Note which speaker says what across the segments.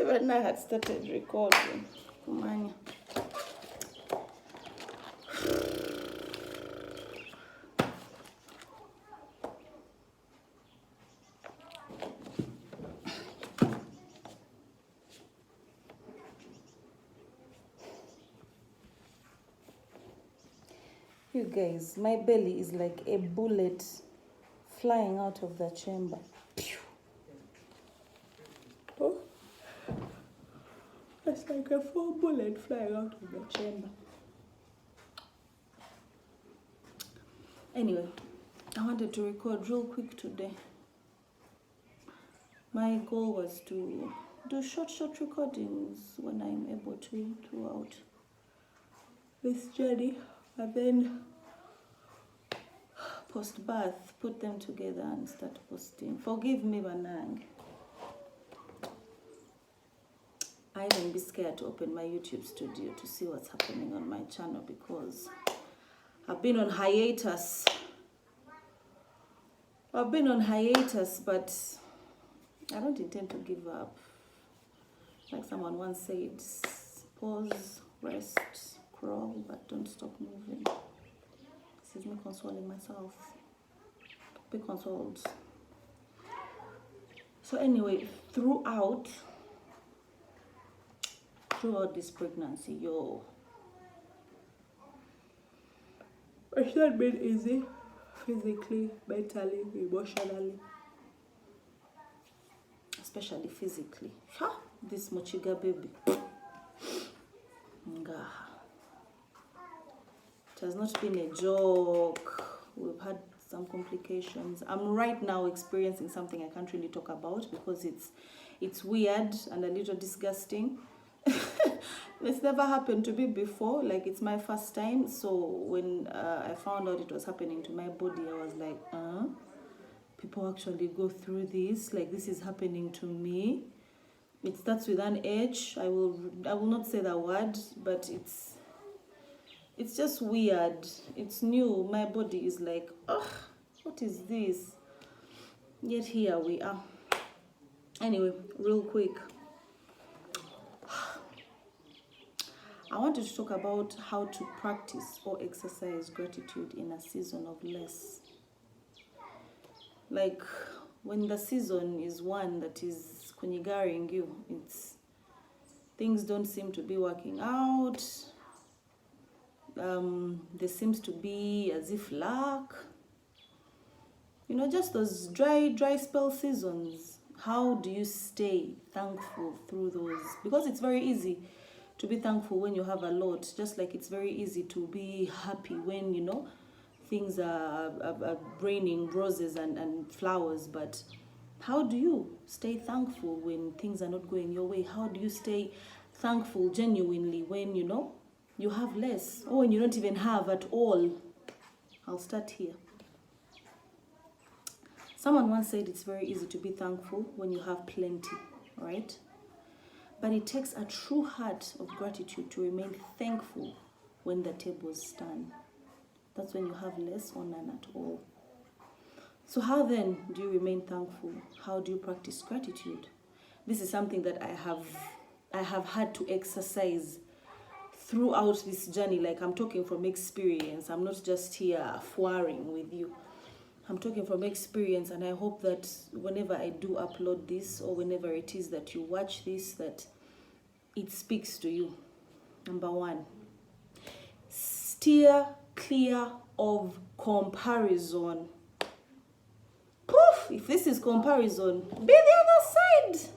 Speaker 1: When I had started recording. Kumanya. You guys, my belly is like a bullet flying out of the chamber. Oh, it's like a full bullet flying out of the chamber. Anyway, I wanted to record real quick today. My goal was to do short recordings when I'm able to throughout this journey, and then post-birth, put them together and start posting. Forgive me, Banang. I even be scared to open my YouTube studio to see what's happening on my channel because I've been on hiatus. But I don't intend to give up. Like someone once said, pause, rest, crawl, but don't stop moving. This is me consoling myself. Be consoled. So anyway, throughout this pregnancy, it's not been easy, physically, mentally, emotionally, especially physically. This Mochiga baby. It has not been a joke. We've had some complications. I'm right now experiencing something I can't really talk about because it's weird and a little disgusting. It's never happened to me before. Like, it's my first time. So when I found out it was happening to my body, I was like, people actually go through this. Like, this is happening to me. It starts with an H. I will not say that word, but it's just weird. It's new. My body is like, what is this? Yet here we are. Anyway, real quick, I wanted to talk about how to practice or exercise gratitude in a season of less. Like, when the season is one that is kunyigaring you, things don't seem to be working out. There seems to be as if luck. Just those dry spell seasons. How do you stay thankful through those? Because it's very easy to be thankful when you have a lot, just like it's very easy to be happy when, things are raining roses and flowers. But how do you stay thankful when things are not going your way? How do you stay thankful genuinely when, you have less, or when you don't even have at all? I'll start here. Someone once said it's very easy to be thankful when you have plenty, right? But it takes a true heart of gratitude to remain thankful when the tables turn. That's when you have less or none at all. So how then do you remain thankful? How do you practice gratitude? This is something that I have had to exercise throughout this journey. Like, I'm talking from experience. I'm not just here foiring with you. I'm talking from experience, and I hope that whenever I do upload this, or whenever it is that you watch this, that it speaks to you. Number one, steer clear of comparison. Poof! If this is comparison, be the other side.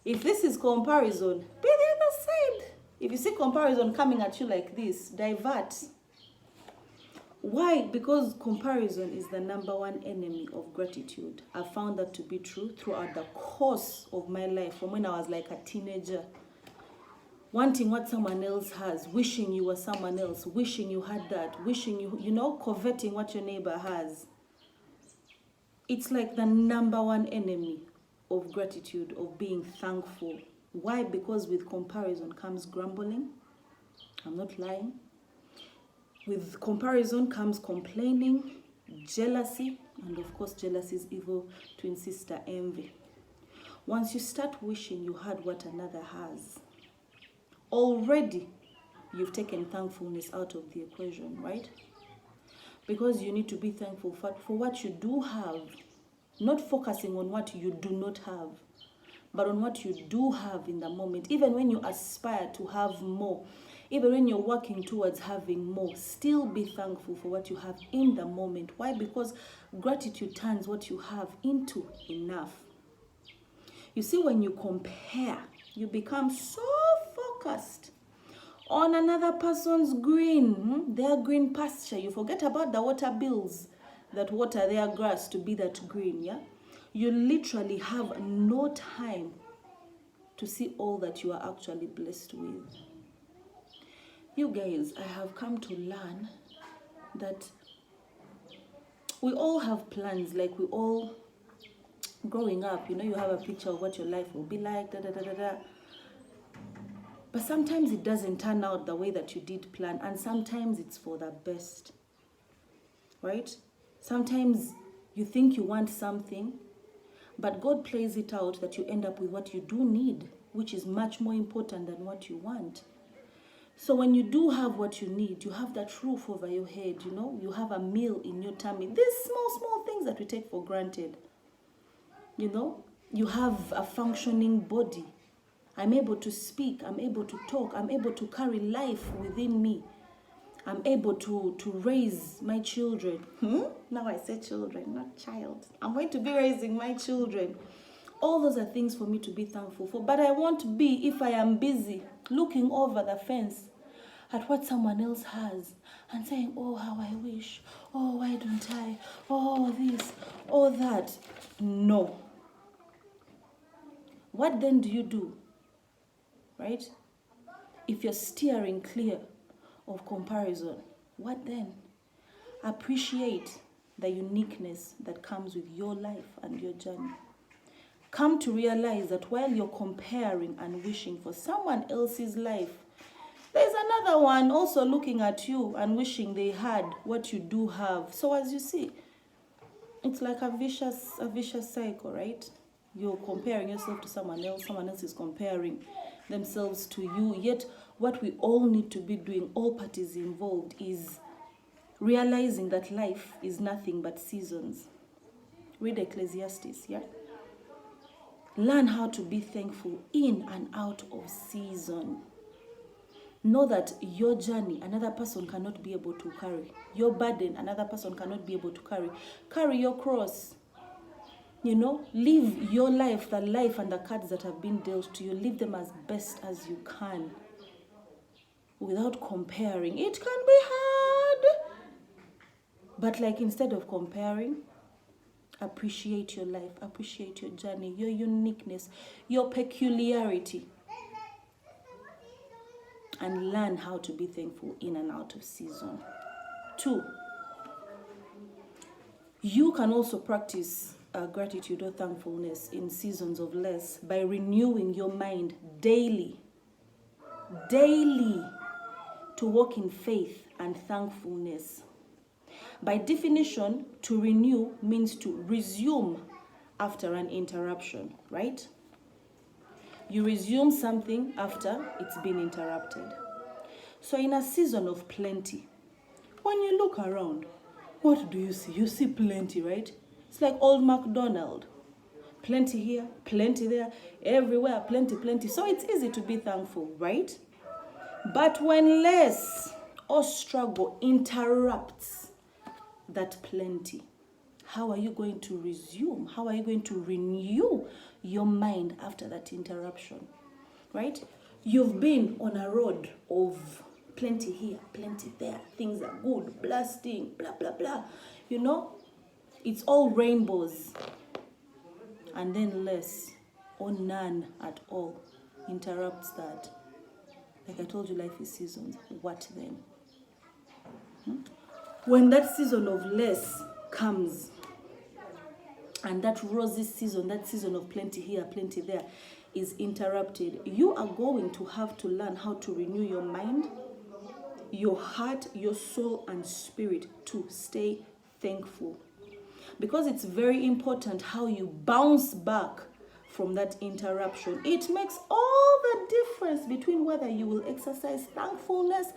Speaker 1: If this is comparison, be the other side. If you see comparison coming at you like this, divert. Why? Because comparison is the number one enemy of gratitude. I found that to be true throughout the course of my life, from when I was like a teenager. Wanting what someone else has, wishing you were someone else, wishing you had that, wishing coveting what your neighbor has. It's like the number one enemy of gratitude, of being thankful. Why? Because with comparison comes grumbling. I'm not lying. With comparison comes complaining, jealousy, and of course jealousy is evil twin sister envy. Once you start wishing you had what another has, already you've taken thankfulness out of the equation, right? Because you need to be thankful for what you do have, not focusing on what you do not have, but on what you do have in the moment. Even when you aspire to have more, even when you're working towards having more, still be thankful for what you have in the moment. Why? Because gratitude turns what you have into enough. You see, when you compare, you become so focused on another person's green, their green pasture. You forget about the water bills that water their grass to be that green, yeah? You literally have no time to see all that you are actually blessed with. You guys, I have come to learn that we all have plans, like we all, growing up, you have a picture of what your life will be like, But sometimes it doesn't turn out the way that you did plan, and sometimes it's for the best, right? Sometimes you think you want something, but God plays it out that you end up with what you do need, which is much more important than what you want. So when you do have what you need, you have that roof over your head, you have a meal in your tummy. These small things that we take for granted. You have a functioning body. I'm able to speak, I'm able to talk, I'm able to carry life within me. I'm able to raise my children. Now I say children, not child. I'm going to be raising my children. All those are things for me to be thankful for. But I won't be if I am busy looking over the fence at what someone else has and saying, oh, how I wish. Oh, why don't I? Oh, this, oh, that. No. What then do you do? Right? If you're steering clear of comparison, what then? Appreciate the uniqueness that comes with your life and your journey. Come to realize that while you're comparing and wishing for someone else's life, there's another one also looking at you and wishing they had what you do have. So as you see, it's like a vicious cycle, right? You're comparing yourself to someone else is comparing themselves to you. Yet what we all need to be doing, all parties involved, is realizing that life is nothing but seasons. Read Ecclesiastes, yeah? Learn how to be thankful in and out of season. Know that your journey, another person cannot be able to carry. Your burden, another person cannot be able to carry. Carry your cross. Live your life, the life and the cards that have been dealt to you. Live them as best as you can without comparing. It can be hard. But instead of comparing, appreciate your life, appreciate your journey, your uniqueness, your peculiarity, and learn how to be thankful in and out of season. 2, you can also practice gratitude or thankfulness in seasons of less by renewing your mind daily to walk in faith and thankfulness. By definition, to renew means to resume after an interruption, right? You resume something after it's been interrupted. So in a season of plenty, when you look around, what do you see? You see plenty, right? It's like old MacDonald. Plenty here, plenty there, everywhere, plenty. So it's easy to be thankful, right? But when less or struggle interrupts that plenty, how are you going to resume? How are you going to renew your mind after that interruption, right? You've been on a road of plenty here, plenty there. Things are good, blasting, blah, blah, blah. It's all rainbows. And then less or none at all interrupts that. Like I told you, life is seasons. What then? When that season of less comes, and that rosy season, that season of plenty here, plenty there, is interrupted, you are going to have to learn how to renew your mind, your heart, your soul, and spirit to stay thankful. Because it's very important how you bounce back from that interruption. It makes all the difference between whether you will exercise thankfulness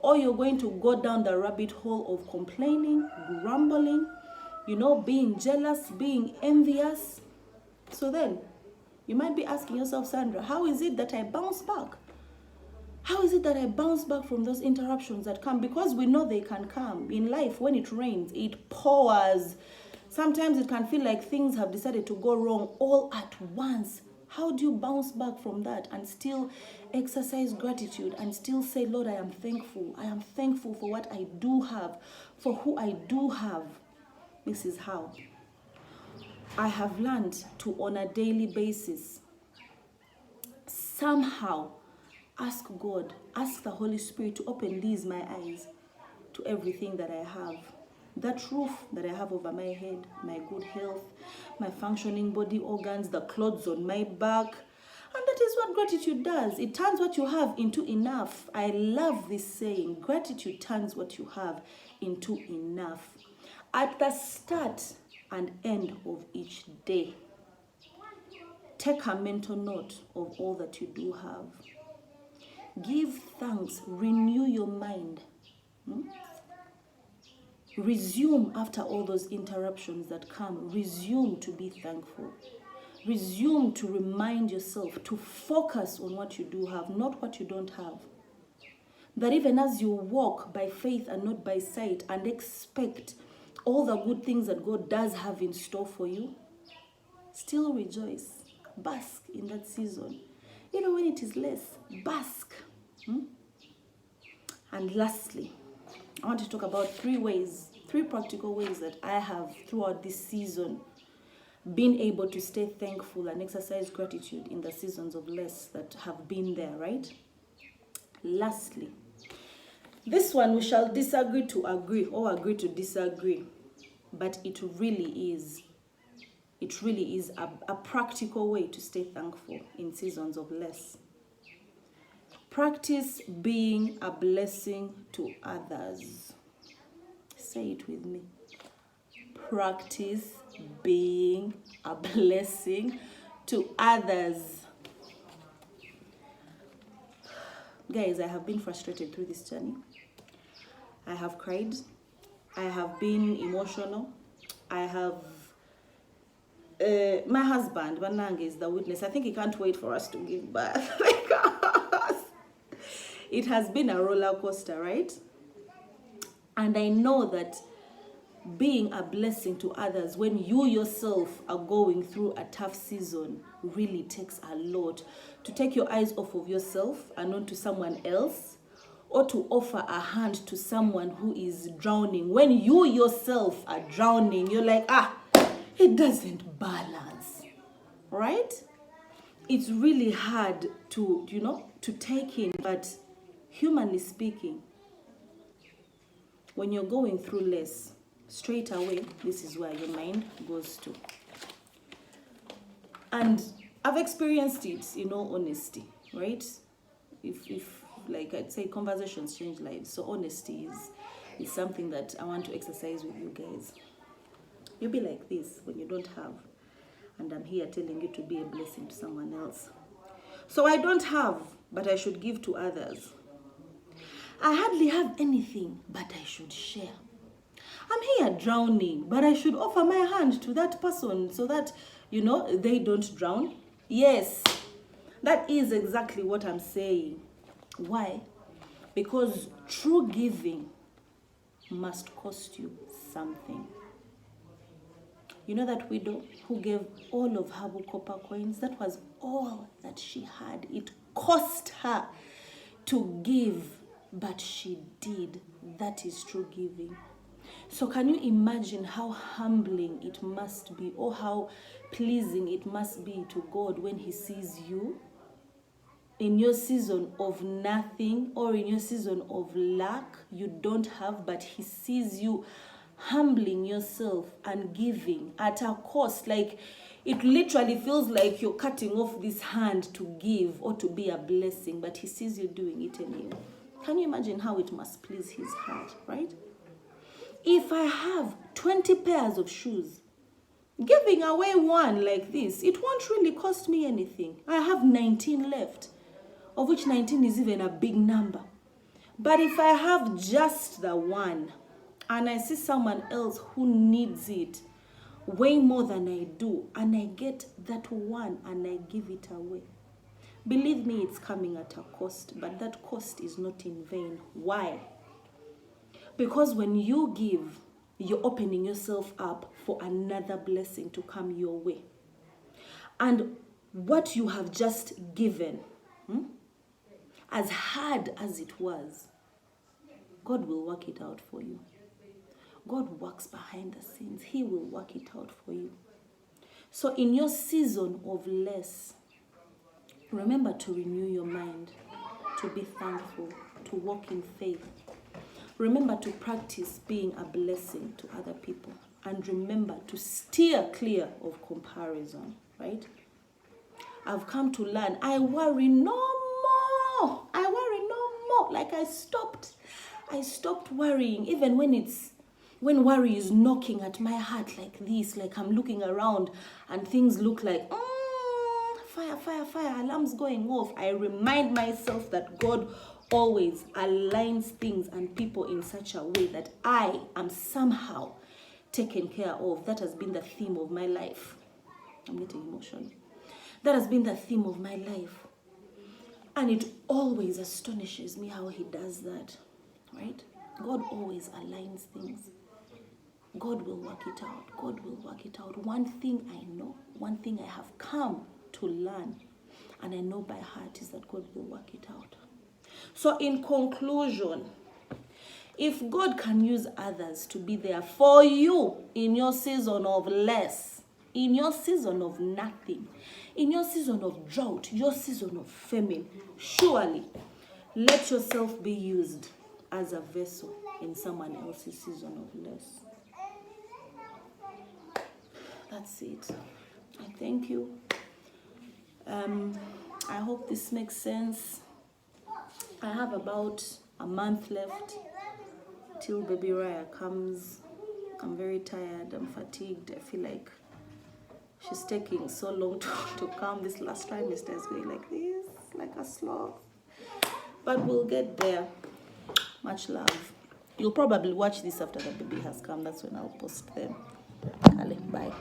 Speaker 1: or you're going to go down the rabbit hole of complaining, grumbling, being jealous, being envious. So then, you might be asking yourself, Sandra, how is it that I bounce back? How is it that I bounce back from those interruptions that come? Because we know they can come. In life, when it rains, it pours. Sometimes it can feel like things have decided to go wrong all at once. How do you bounce back from that and still exercise gratitude and still say, Lord, I am thankful. I am thankful for what I do have, for who I do have. This is how. I have learned to, on a daily basis, somehow ask God, ask the Holy Spirit to open my eyes to everything that I have. That roof that I have over my head, my good health, my functioning body organs, the clothes on my back. And that is what gratitude does. It turns what you have into enough. I love this saying. Gratitude turns what you have into enough. At the start and end of each day, take a mental note of all that you do have. Give thanks. Renew your mind. Resume after all those interruptions that come. Resume to be thankful. Resume to remind yourself to focus on what you do have, not what you don't have. That even as you walk by faith and not by sight and expect all the good things that God does have in store for you, still rejoice. Bask in that season. Even when it is less, bask. And lastly, I want to talk about three practical ways that I have throughout this season been able to stay thankful and exercise gratitude in the seasons of less that have been there, right? Lastly, this one we shall disagree to agree or agree to disagree, but it really is a practical way to stay thankful in seasons of less. Practice being a blessing to others. Say it with me. Practice being a blessing to others. Guys, I have been frustrated through this journey. I have cried. I have been emotional. I have... my husband, Banang, is the witness. I think he can't wait for us to give birth. Because it has been a roller coaster, right? And I know that being a blessing to others when you yourself are going through a tough season really takes a lot. To take your eyes off of yourself and onto someone else, or to offer a hand to someone who is drowning. When you yourself are drowning, you're like, it doesn't balance, right? It's really hard to, to take in, but humanly speaking, when you're going through less, straight away, this is where your mind goes to. And I've experienced it in all honesty, right? If like I'd say, conversations change lives. So honesty is something that I want to exercise with you guys. You'll be like this when you don't have. And I'm here telling you to be a blessing to someone else. So I don't have, but I should give to others. I hardly have anything, but I should share. I'm here drowning, but I should offer my hand to that person so that, they don't drown. Yes, that is exactly what I'm saying. Why? Because true giving must cost you something. You know that widow who gave all of her copper coins? That was all that she had. It cost her to give, but she did. That is true giving. So can you imagine how humbling it must be, or how pleasing it must be to God when he sees you in your season of nothing, or in your season of lack, you don't have, but he sees you humbling yourself and giving at a cost. Like, it literally feels like you're cutting off this hand to give or to be a blessing, but he sees you doing it anyway. Can you imagine how it must please his heart, right? If I have 20 pairs of shoes Giving away one like this, it won't really cost me anything. I have 19 left, of which 19 is even a big number. But if I have just the one, and I see someone else who needs it way more than I do, and I get that one and I give it away, believe me, it's coming at a cost, but that cost is not in vain. Why? Because when you give, you're opening yourself up for another blessing to come your way. And what you have just given, as hard as it was, God will work it out for you. God works behind the scenes. He will work it out for you. So in your season of less, remember to renew your mind, to be thankful, to walk in faith. Remember to practice being a blessing to other people. And remember to steer clear of comparison, right? I've come to learn, I worry no more. I worry no more. Like I stopped worrying, even when worry is knocking at my heart like this, like I'm looking around and things look like, fire, alarms going off. I remind myself that God always aligns things and people in such a way that I am somehow taken care of. That has been the theme of my life. I'm getting emotional. That has been the theme of my life. And it always astonishes me how he does that, right? God always aligns things. God will work it out. God will work it out. One thing I know, one thing I have come to learn, and I know by heart, is that God will work it out. So in conclusion, if God can use others to be there for you in your season of less, in your season of nothing, in your season of drought, your season of famine, surely let yourself be used as a vessel in someone else's season of less. That's it. I thank you. I hope this makes sense. I have about a month left till baby Raya comes. I'm very tired. I'm fatigued. I feel like she's taking so long to come. This last trimester is going like this, like a sloth. But we'll get there. Much love. You'll probably watch this after the baby has come. That's when I'll post them. Bye.